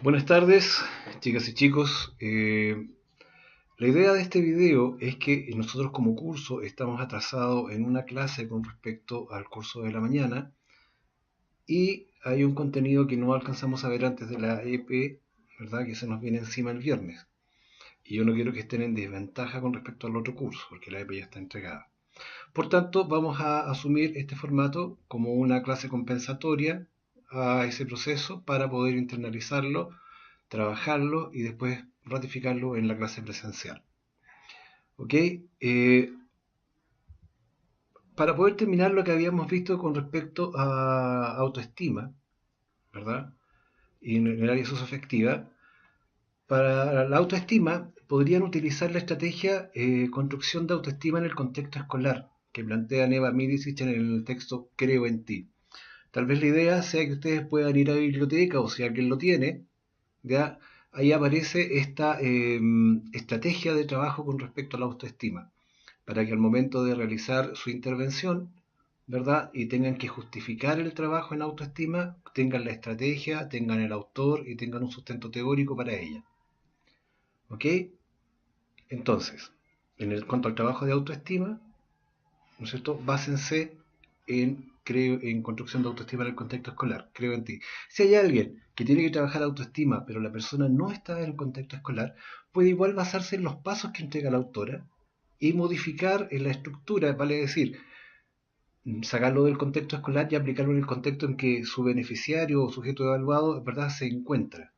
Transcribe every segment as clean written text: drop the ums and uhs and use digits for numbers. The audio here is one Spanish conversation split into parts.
Buenas tardes, chicas y chicos. La idea de este video es que nosotros como curso estamos atrasados en una clase con respecto al curso de la mañana y hay un contenido que no alcanzamos a ver antes de la EP, ¿verdad? Que se nos viene encima el viernes. Y yo no quiero que estén en desventaja con respecto al otro curso, porque la EP ya está entregada. Por tanto, vamos a asumir este formato como una clase compensatoria a ese proceso para poder internalizarlo, trabajarlo y después ratificarlo en la clase presencial. ¿Ok? Para poder terminar lo que habíamos visto con respecto a autoestima, ¿verdad? Y en el área socioafectiva, para la autoestima podrían utilizar la estrategia construcción de autoestima en el contexto escolar que plantea Neva Midicic en el texto Creo en ti. Tal vez la idea sea que ustedes puedan ir a la biblioteca o si alguien lo tiene, ¿ya? Ahí aparece esta estrategia de trabajo con respecto a la autoestima, para que al momento de realizar su intervención, ¿verdad? Y tengan que justificar el trabajo en autoestima, tengan la estrategia, tengan el autor y tengan un sustento teórico para ella. ¿Ok? Entonces, cuanto al trabajo de autoestima, ¿no es cierto? Básense en construcción de autoestima en el contexto escolar. Creo en ti. Si hay alguien que tiene que trabajar autoestima, pero la persona no está en el contexto escolar, puede igual basarse en los pasos que entrega la autora y modificar en la estructura, vale decir, sacarlo del contexto escolar y aplicarlo en el contexto en que su beneficiario o sujeto evaluado, ¿verdad?, se encuentra.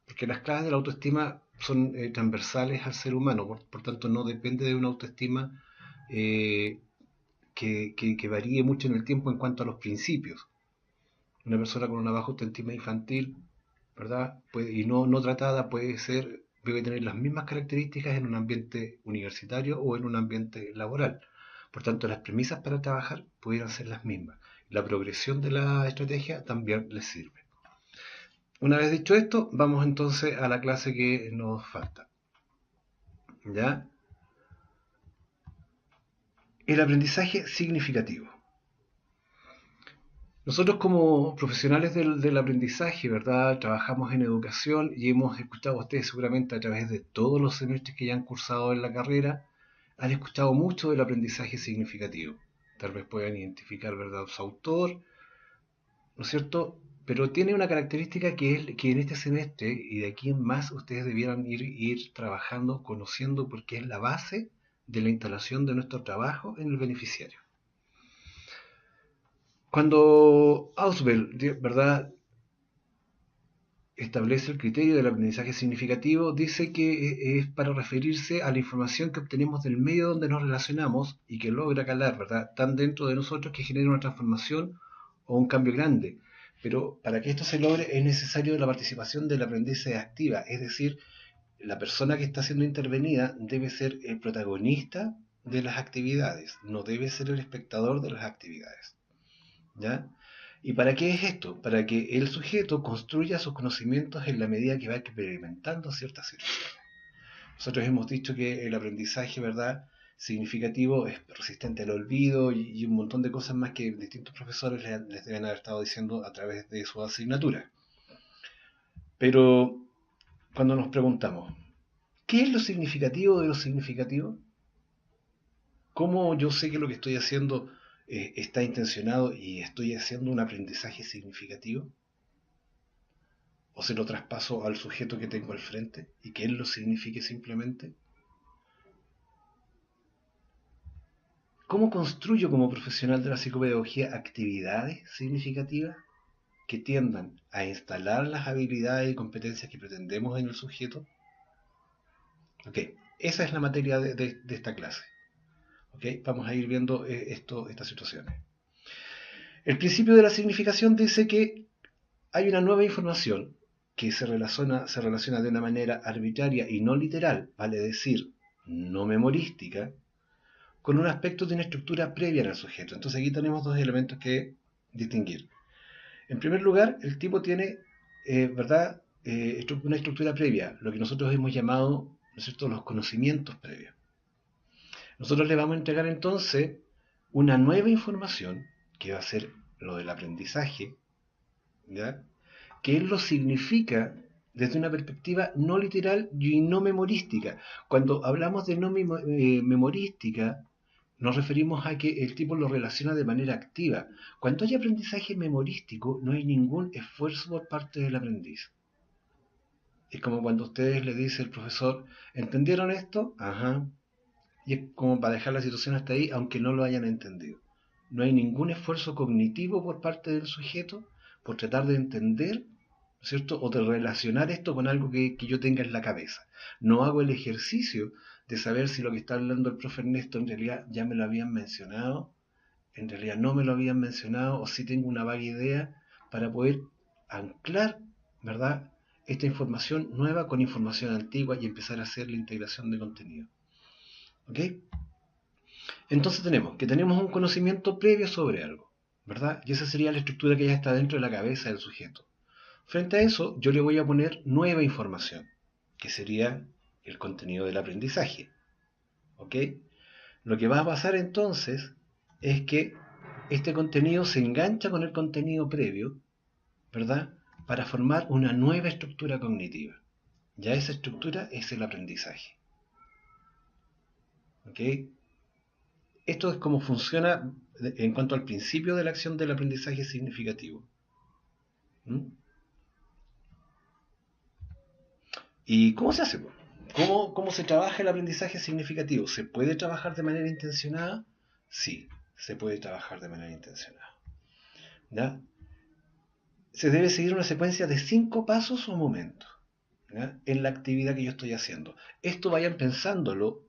Porque las claves de la autoestima son transversales al ser humano, por tanto no depende de una autoestima eh, que varíe mucho en el tiempo en cuanto a los principios. Una persona con una baja autoestima infantil, ¿verdad? Y no tratada debe tener las mismas características en un ambiente universitario o en un ambiente laboral. Por tanto, las premisas para trabajar pudieran ser las mismas. La progresión de la estrategia también les sirve. Una vez dicho esto, vamos entonces a la clase que nos falta. ¿Ya? El aprendizaje significativo. Nosotros como profesionales del aprendizaje, ¿verdad? Trabajamos en educación y hemos escuchado a ustedes seguramente a través de todos los semestres que ya han cursado en la carrera, han escuchado mucho del aprendizaje significativo. Tal vez puedan identificar, ¿verdad?, su autor, ¿no es cierto? Pero tiene una característica que es que en este semestre y de aquí en más ustedes debieran ir trabajando, conociendo, porque es la base de la instalación de nuestro trabajo en el beneficiario. Cuando Ausubel, ¿verdad?, establece el criterio del aprendizaje significativo, dice que es para referirse a la información que obtenemos del medio donde nos relacionamos y que logra calar, ¿verdad?, tan dentro de nosotros que genera una transformación o un cambio grande. Pero para que esto se logre es necesario la participación del aprendiz activa, es decir, la persona que está siendo intervenida debe ser el protagonista de las actividades, no debe ser el espectador de las actividades. ¿Ya? ¿Y para qué es esto? Para que el sujeto construya sus conocimientos en la medida que va experimentando ciertas situaciones. Nosotros hemos dicho que el aprendizaje, ¿verdad?, significativo es resistente al olvido y un montón de cosas más que distintos profesores les deben haber estado diciendo a través de su asignatura. Pero cuando nos preguntamos, ¿qué es lo significativo de lo significativo? ¿Cómo yo sé que lo que estoy haciendo está intencionado y estoy haciendo un aprendizaje significativo? ¿O se lo traspaso al sujeto que tengo al frente y que él lo signifique simplemente? ¿Cómo construyo como profesional de la psicopedagogía actividades significativas que tiendan a instalar las habilidades y competencias que pretendemos en el sujeto? Ok, esa es la materia de esta clase. Ok, vamos a ir viendo estas situaciones. El principio de la significación dice que hay una nueva información que se relaciona de una manera arbitraria y no literal, vale decir, no memorística, con un aspecto de una estructura previa en el sujeto. Entonces aquí tenemos dos elementos que distinguir. En primer lugar, el tipo tiene, ¿verdad?, una estructura previa, lo que nosotros hemos llamado, ¿no es cierto?, los conocimientos previos. Nosotros le vamos a entregar entonces una nueva información, que va a ser lo del aprendizaje, ¿ya?, que él lo significa desde una perspectiva no literal y no memorística. Cuando hablamos de no memorística, nos referimos a que el tipo lo relaciona de manera activa. Cuando hay aprendizaje memorístico, no hay ningún esfuerzo por parte del aprendiz. Es como cuando ustedes le dice el profesor, ¿entendieron esto? Ajá. Y es como para dejar la situación hasta ahí, aunque no lo hayan entendido. No hay ningún esfuerzo cognitivo por parte del sujeto por tratar de entender, ¿cierto? O de relacionar esto con algo que yo tenga en la cabeza. No hago el ejercicio de saber si lo que está hablando el profe Ernesto en realidad ya me lo habían mencionado, en realidad no me lo habían mencionado, o si tengo una vaga idea, para poder anclar, ¿verdad?, esta información nueva con información antigua y empezar a hacer la integración de contenido. ¿Ok? Entonces tenemos un conocimiento previo sobre algo, ¿verdad? Y esa sería la estructura que ya está dentro de la cabeza del sujeto. Frente a eso, yo le voy a poner nueva información, que sería el contenido del aprendizaje. ¿Ok? Lo que va a pasar entonces es que este contenido se engancha con el contenido previo, ¿verdad? Para formar una nueva estructura cognitiva. Ya esa estructura es el aprendizaje. ¿Ok? Esto es cómo funciona en cuanto al principio de la acción del aprendizaje significativo. ¿Mm? ¿Y cómo se hace? ¿Cómo se trabaja el aprendizaje significativo? ¿Se puede trabajar de manera intencionada? Sí, se puede trabajar de manera intencionada. ¿Ya? Se debe seguir una secuencia de 5 pasos o momentos, ¿ya?, en la actividad que yo estoy haciendo. Esto vayan pensándolo,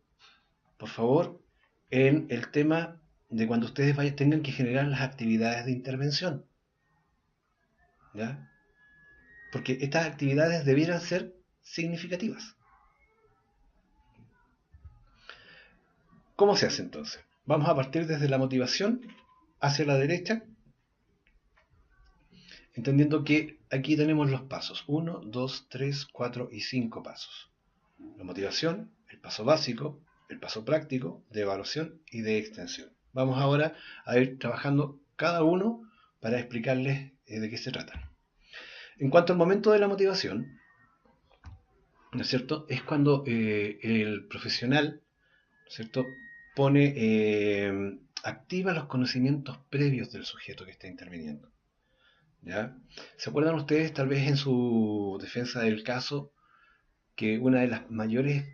por favor, en el tema de cuando ustedes tengan que generar las actividades de intervención. ¿Ya? Porque estas actividades debieran ser significativas. ¿Cómo se hace entonces? Vamos a partir desde la motivación hacia la derecha, entendiendo que aquí tenemos los pasos: 1, 2, 3, 4 y 5 pasos. La motivación, el paso básico, el paso práctico, de evaluación y de extensión. Vamos ahora a ir trabajando cada uno para explicarles de qué se trata. En cuanto al momento de la motivación, ¿no es cierto?, es cuando el profesional, ¿no es cierto?, activa los conocimientos previos del sujeto que está interviniendo. ¿Ya? ¿Se acuerdan ustedes, tal vez en su defensa del caso, que una de las mayores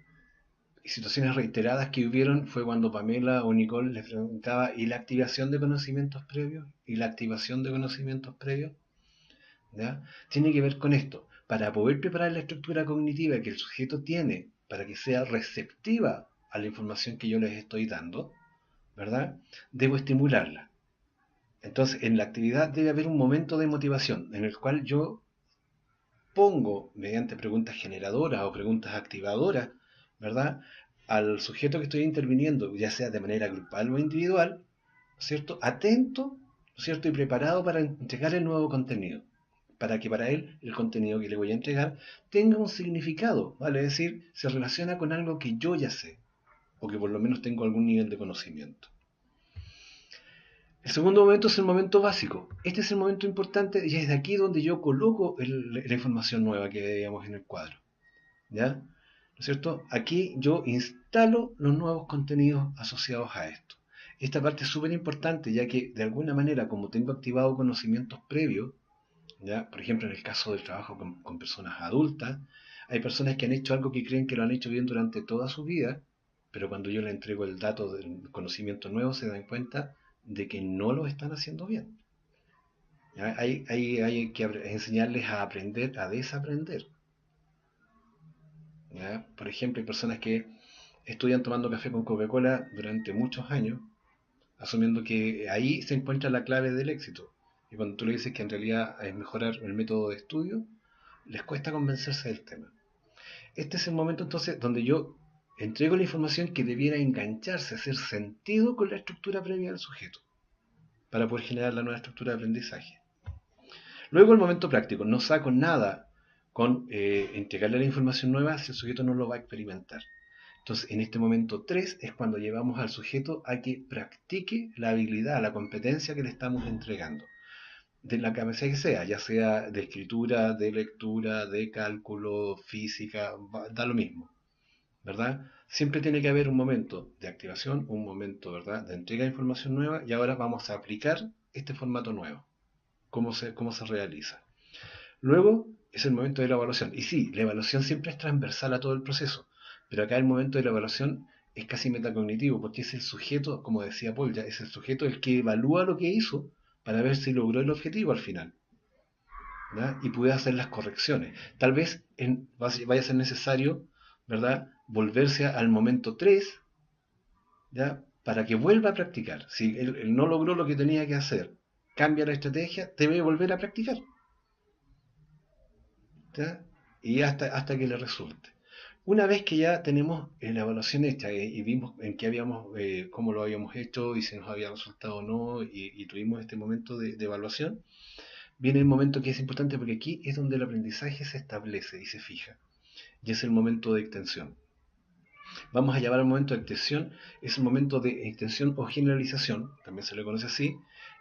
situaciones reiteradas que hubieron fue cuando Pamela o Nicole les preguntaba: ¿y la activación de conocimientos previos? ¿Y la activación de conocimientos previos? ¿Ya? Tiene que ver con esto. Para poder preparar la estructura cognitiva que el sujeto tiene para que sea receptiva a la información que yo les estoy dando, ¿verdad?, debo estimularla. Entonces, en la actividad debe haber un momento de motivación en el cual yo pongo, mediante preguntas generadoras o preguntas activadoras, ¿verdad?, al sujeto que estoy interviniendo, ya sea de manera grupal o individual, ¿cierto?, atento, ¿cierto?, y preparado para entregar el nuevo contenido, para que para él el contenido que le voy a entregar tenga un significado, ¿vale? Es decir, se relaciona con algo que yo ya sé, o que por lo menos tengo algún nivel de conocimiento. El segundo momento es el momento básico. Este es el momento importante y es de aquí donde yo coloco la información nueva que veíamos en el cuadro. ¿Ya? ¿No es cierto? Aquí yo instalo los nuevos contenidos asociados a esto. Esta parte es súper importante, ya que de alguna manera, como tengo activado conocimientos previos, ¿ya?, por ejemplo, en el caso del trabajo con personas adultas, hay personas que han hecho algo que creen que lo han hecho bien durante toda su vida, pero cuando yo le entrego el dato del conocimiento nuevo se dan cuenta de que no lo están haciendo bien. ¿Ya? Hay que enseñarles a aprender, a desaprender. ¿Ya? Por ejemplo, hay personas que estudian tomando café con Coca-Cola durante muchos años, asumiendo que ahí se encuentra la clave del éxito. Y cuando tú le dices que en realidad es mejorar el método de estudio, les cuesta convencerse del tema. Este es el momento entonces donde yo entrego la información que debiera engancharse, hacer sentido con la estructura previa del sujeto, para poder generar la nueva estructura de aprendizaje. Luego el momento práctico. No saco nada con entregarle la información nueva si el sujeto no lo va a experimentar. Entonces, en este momento 3 es cuando llevamos al sujeto a que practique la habilidad, la competencia que le estamos entregando. de la capacidad que sea, ya sea de escritura, de lectura, de cálculo, física, da lo mismo, ¿verdad? Siempre tiene que haber un momento de activación, un momento, ¿verdad?, de entrega de información nueva, y ahora vamos a aplicar este formato nuevo, cómo se realiza. Luego es el momento de la evaluación. Y sí, la evaluación siempre es transversal a todo el proceso, pero acá el momento de la evaluación es casi metacognitivo, porque es el sujeto, como decía Paul, ya es el sujeto el que evalúa lo que hizo para ver si logró el objetivo al final, ¿verdad? Y puede hacer las correcciones. Tal vez vaya a ser necesario, ¿verdad?, volverse al momento 3, ¿ya?, para que vuelva a practicar. Si él no logró lo que tenía que hacer, cambia la estrategia, debe volver a practicar, ¿ya? Y hasta que le resulte. Una vez que ya tenemos la evaluación hecha y vimos en qué cómo lo habíamos hecho y si nos había resultado o no, y tuvimos este momento de evaluación, viene el momento que es importante porque aquí es donde el aprendizaje se establece y se fija. Y es el momento de extensión. Vamos a llamar al momento de extensión, es el momento de extensión o generalización, también se le conoce así,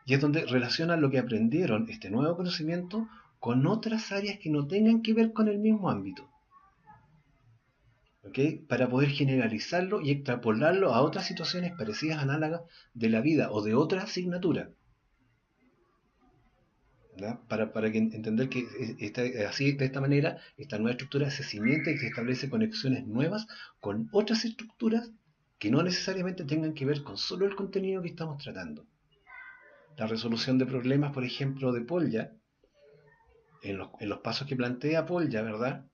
y es donde relacionan lo que aprendieron, este nuevo conocimiento, con otras áreas que no tengan que ver con el mismo ámbito. ¿Ok? Para poder generalizarlo y extrapolarlo a otras situaciones parecidas, análogas de la vida o de otra asignatura. ¿Verdad? Para que entender que así, de esta manera, esta nueva estructura se cimienta y se establece conexiones nuevas con otras estructuras que no necesariamente tengan que ver con solo el contenido que estamos tratando. La resolución de problemas, por ejemplo, de Polya, en los pasos que plantea Polya, ¿verdad?,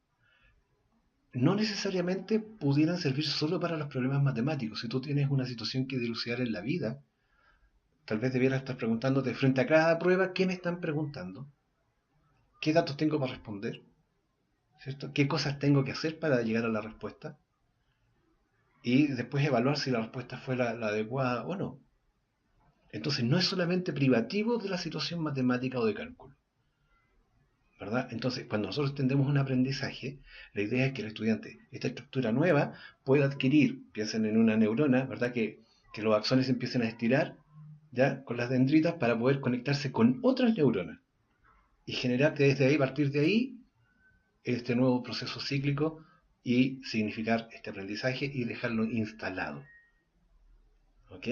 no necesariamente pudieran servir solo para los problemas matemáticos. Si tú tienes una situación que dilucidar en la vida, tal vez debieras estar preguntándote frente a cada prueba, ¿qué me están preguntando? ¿Qué datos tengo para responder? ¿Cierto? ¿Qué cosas tengo que hacer para llegar a la respuesta? Y después evaluar si la respuesta fue la adecuada o no. Entonces no es solamente privativo de la situación matemática o de cálculo, ¿verdad? Entonces, cuando nosotros tendemos un aprendizaje, la idea es que el estudiante, esta estructura nueva, pueda adquirir, piensen en una neurona, ¿verdad?, que los axones empiecen a estirar, ¿ya?, con las dendritas para poder conectarse con otras neuronas y generar desde ahí, partir de ahí, este nuevo proceso cíclico y significar este aprendizaje y dejarlo instalado. ¿Ok?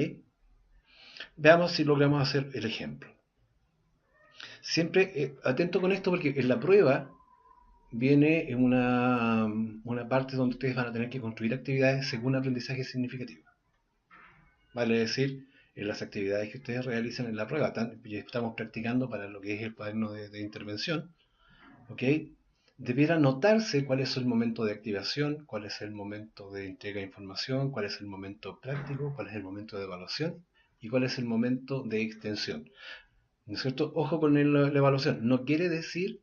Veamos si logramos hacer el ejemplo. Siempre atento con esto porque en la prueba viene en una parte donde ustedes van a tener que construir actividades según aprendizaje significativo. Vale decir, en las actividades que ustedes realicen en la prueba, ya estamos practicando para lo que es el cuaderno de intervención, ¿ok? Debiera notarse cuál es el momento de activación, cuál es el momento de entrega de información, cuál es el momento práctico, cuál es el momento de evaluación y cuál es el momento de extensión. ¿No es cierto? Ojo con la evaluación. No quiere decir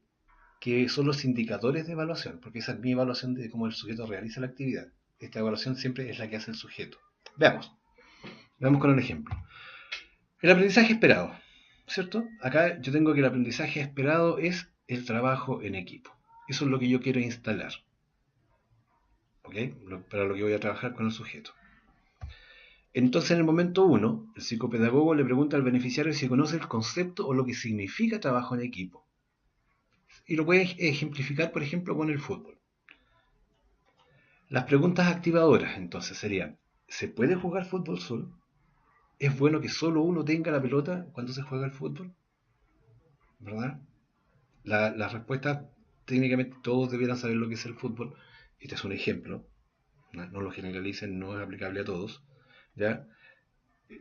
que son los indicadores de evaluación, porque esa es mi evaluación de cómo el sujeto realiza la actividad. Esta evaluación siempre es la que hace el sujeto. Veamos con un ejemplo. El aprendizaje esperado, ¿cierto? Acá yo tengo que el aprendizaje esperado es el trabajo en equipo. Eso es lo que yo quiero instalar, ¿ok? Para lo que voy a trabajar con el sujeto. Entonces, en el momento 1, el psicopedagogo le pregunta al beneficiario si conoce el concepto o lo que significa trabajo en equipo. Y lo puede ejemplificar, por ejemplo, con el fútbol. Las preguntas activadoras, entonces, serían: ¿se puede jugar fútbol solo? ¿Es bueno que solo uno tenga la pelota cuando se juega el fútbol? ¿Verdad? Las respuestas, técnicamente todos debieran saber lo que es el fútbol. Este es un ejemplo, no lo generalicen, no es aplicable a todos, ¿ya?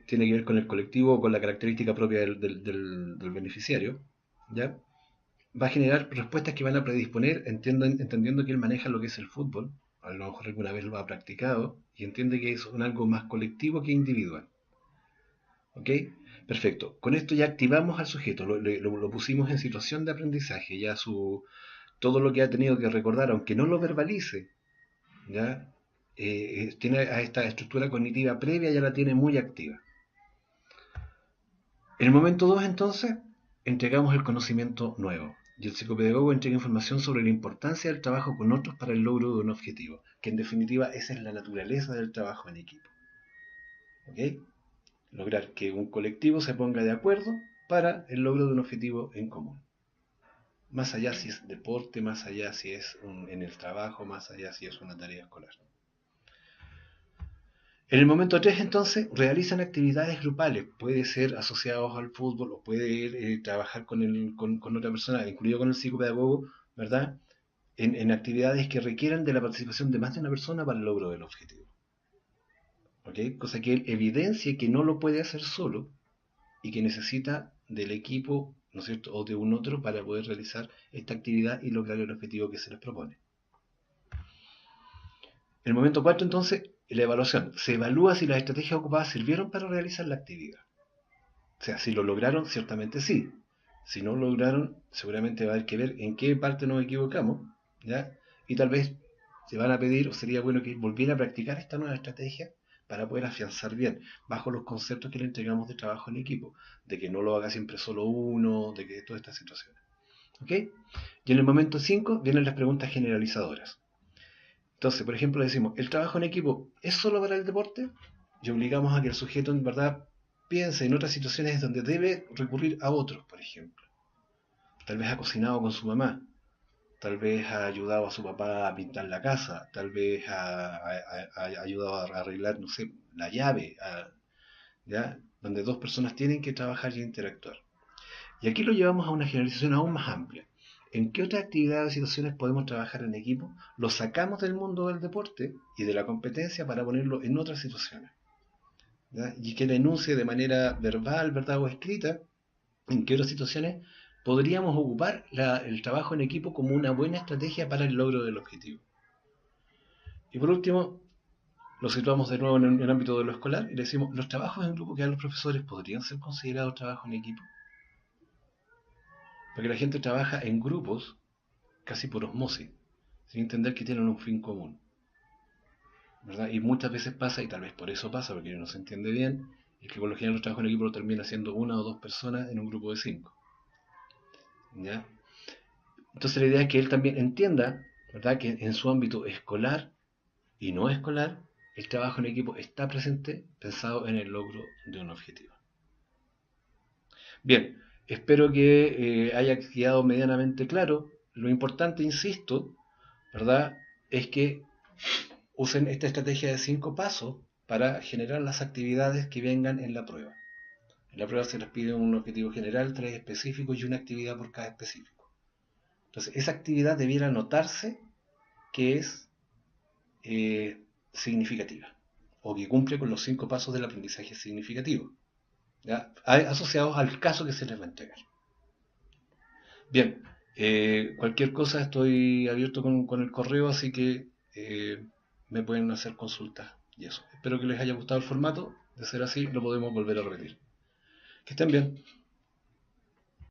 Tiene que ver con el colectivo o con la característica propia del beneficiario, ¿ya? Va a generar respuestas que van a predisponer, entendiendo que él maneja lo que es el fútbol, a lo mejor alguna vez lo ha practicado, y entiende que es algo más colectivo que individual. ¿Ok? Perfecto. Con esto ya activamos al sujeto, lo pusimos en situación de aprendizaje, ya todo lo que ha tenido que recordar, aunque no lo verbalice, ¿ya? Tiene a esta estructura cognitiva previa, ya la tiene muy activa. En el momento 2, entonces, entregamos el conocimiento nuevo. Y el psicopedagogo entrega información sobre la importancia del trabajo con otros para el logro de un objetivo, que en definitiva esa es la naturaleza del trabajo en equipo. ¿Ok? Lograr que un colectivo se ponga de acuerdo para el logro de un objetivo en común. Más allá si es deporte, más allá si es en el trabajo, más allá si es una tarea escolar. En el momento 3, entonces, realizan actividades grupales. Puede ser asociados al fútbol o puede trabajar con otra persona, incluido con el psicopedagogo, ¿verdad? En actividades que requieran de la participación de más de una persona para el logro del objetivo. ¿Ok? Cosa que él evidencie que no lo puede hacer solo y que necesita del equipo, ¿no es cierto?, o de un otro para poder realizar esta actividad y lograr el objetivo que se les propone. En el momento 4, entonces, la evaluación. Se evalúa si las estrategias ocupadas sirvieron para realizar la actividad. O sea, si lo lograron, ciertamente sí. Si no lo lograron, seguramente va a haber que ver en qué parte nos equivocamos, ¿ya? Y tal vez se van a pedir, o sería bueno que volviera a practicar esta nueva estrategia para poder afianzar bien, bajo los conceptos que le entregamos de trabajo en equipo, de que no lo haga siempre solo uno, de que todas estas situaciones. ¿Ok? Y en el momento 5 vienen las preguntas generalizadoras. Entonces, por ejemplo, decimos, ¿el trabajo en equipo es solo para el deporte? Y obligamos a que el sujeto en verdad piense en otras situaciones donde debe recurrir a otros, por ejemplo. Tal vez ha cocinado con su mamá, tal vez ha ayudado a su papá a pintar la casa, tal vez ha ayudado a arreglar, no sé, la llave, ¿ya? Donde dos personas tienen que trabajar y interactuar. Y aquí lo llevamos a una generalización aún más amplia. ¿En qué otras actividades o situaciones podemos trabajar en equipo? Lo sacamos del mundo del deporte y de la competencia para ponerlo en otras situaciones, ¿ya? Y que denuncie de manera verbal, ¿verdad?, o escrita, en qué otras situaciones podríamos ocupar el trabajo en equipo como una buena estrategia para el logro del objetivo. Y por último, lo situamos de nuevo en el ámbito de lo escolar y le decimos, ¿los trabajos en grupo que dan los profesores podrían ser considerados trabajo en equipo? Porque la gente trabaja en grupos casi por osmosis, sin entender que tienen un fin común, ¿verdad? Y muchas veces pasa, y tal vez por eso pasa, porque no se entiende bien, es que por lo general los trabajos en equipo lo termina haciendo una o dos personas en un grupo de 5, ¿ya? Entonces la idea es que él también entienda, ¿verdad?, que en su ámbito escolar y no escolar, el trabajo en equipo está presente pensado en el logro de un objetivo. Bien, espero que haya quedado medianamente claro. Lo importante, insisto, ¿verdad?, es que usen esta estrategia de 5 pasos para generar las actividades que vengan en la prueba. En la prueba se les pide un objetivo general, 3 específicos y una actividad por cada específico. Entonces, esa actividad debiera notarse que es significativa o que cumple con los 5 pasos del aprendizaje significativo, ¿ya?, asociados al caso que se les va a entregar. Bien, cualquier cosa estoy abierto con el correo, así que me pueden hacer consultas y eso. Espero que les haya gustado el formato. De ser así, lo podemos volver a repetir. Que estén bien.